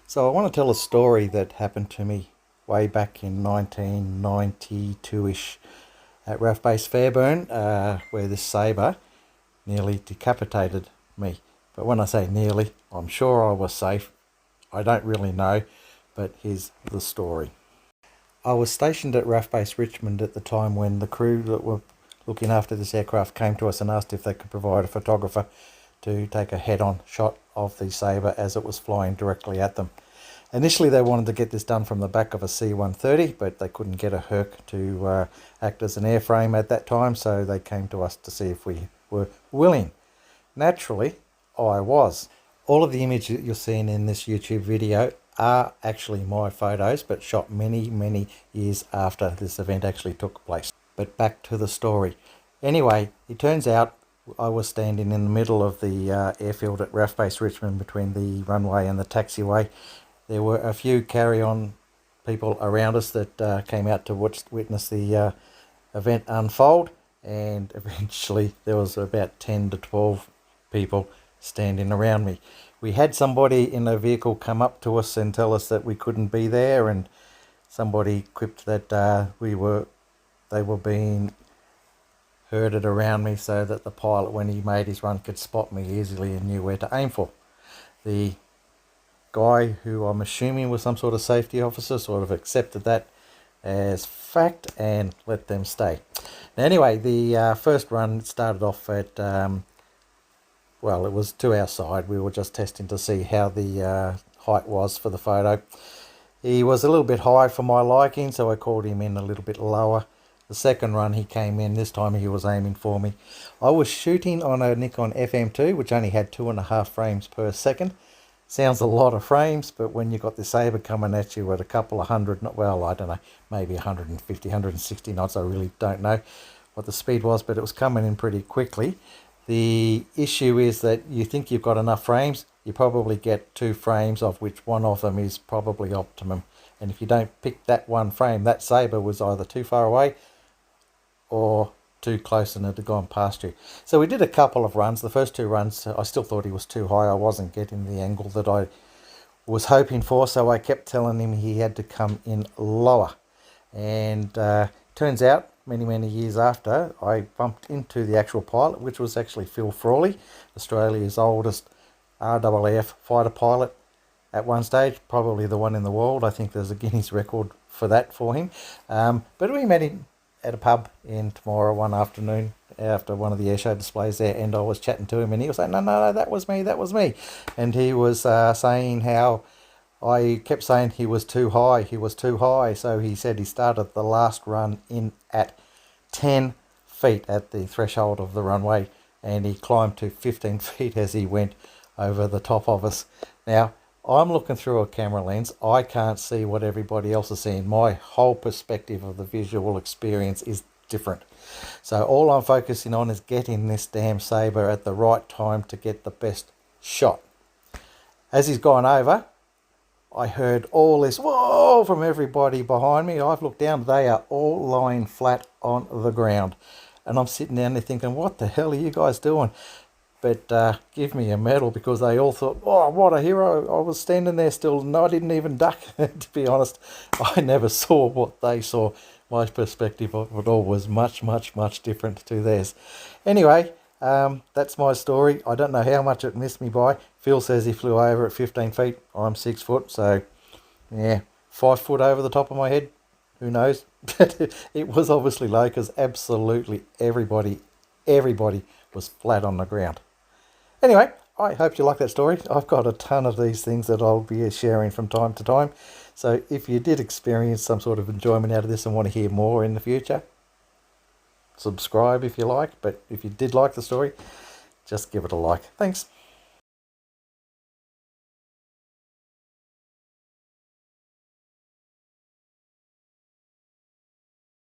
So I want to tell a story that happened to me way back in 1992-ish at RAF Base Fairburn, where this Sabre nearly decapitated me. But when I say nearly, I'm sure I was safe. I don't really know, but here's the story. I was stationed at RAF Base Richmond at the time when the crew that were looking after this aircraft came to us and asked if they could provide a photographer to take a head-on shot of the Sabre as it was flying directly at them. Initially they wanted to get this done from the back of a C-130, but they couldn't get a Herc to act as an airframe at that time, so they came to us to see if we were willing. Naturally, I was. All of the images that you're seeing in this YouTube video are actually my photos, but shot many years after this event actually took place. But back to the story. Anyway, it turns out I was standing in the middle of the airfield at RAF Base Richmond between the runway and the taxiway. There were a few carry-on people around us that came out to witness the event unfold, and eventually there was about 10 to 12 people standing around me. We had somebody in a vehicle come up to us and tell us that we couldn't be there, and somebody quipped that they were being herded around me so that the pilot, when he made his run, could spot me easily and knew where to aim for. The guy, who I'm assuming was some sort of safety officer, sort of accepted that as fact and let them stay. Now, anyway, the first run started off at well, it was to our side. We were just testing to see how the height was for the photo. He was a little bit high for my liking, so I called him in a little bit lower. The second run he came in, this time he was aiming for me. I was shooting on a Nikon FM2, which only had 2.5 frames per second. Sounds a lot of frames, but when you got the Sabre coming at you at a couple of hundred, well, I don't know, maybe 150, 160 knots, I really don't know what the speed was, but it was coming in pretty quickly. The issue is that you think you've got enough frames, you probably get 2 frames, of which one of them is probably optimum. And if you don't pick that one frame, that Sabre was either too far away or too close and it had gone past you. So we did a couple of runs. The first 2 runs, I still thought he was too high. I wasn't getting the angle that I was hoping for, so I kept telling him he had to come in lower. And turns out, many years after, I bumped into the actual pilot, which was actually Phil Frawley, Australia's oldest RAAF fighter pilot at one stage, probably the one in the world. I think there's a Guinness record for that for him. But we met him at a pub in Temora one afternoon after one of the airshow displays there, and I was chatting to him, and he was saying, no, that was me. And he was saying how I kept saying he was too high. So he said he started the last run in at 10 feet at the threshold of the runway, and he climbed to 15 feet as he went over the top of us. Now, I'm looking through a camera lens. I can't see what everybody else is seeing. My whole perspective of the visual experience is different. So all I'm focusing on is getting this damn Sabre at the right time to get the best shot. As he's gone over, I heard all this whoa from everybody behind me. I've looked down. They are all lying flat on the ground. And I'm sitting down there thinking, what the hell are you guys doing? But give me a medal, because they all thought, oh, what a hero. I was standing there still, and I didn't even duck. To be honest, I never saw what they saw. My perspective of it all was much different to theirs. Anyway, that's my story. I don't know how much it missed me by. Phil says he flew over at 15 feet. I'm 6 foot, so yeah, 5 foot over the top of my head. Who knows? It was obviously low, because absolutely everybody was flat on the ground. Anyway, I hope you like that story. I've got a ton of these things that I'll be sharing from time to time. So if you did experience some sort of enjoyment out of this and want to hear more in the future, subscribe if you like. But if you did like the story, just give it a like. Thanks.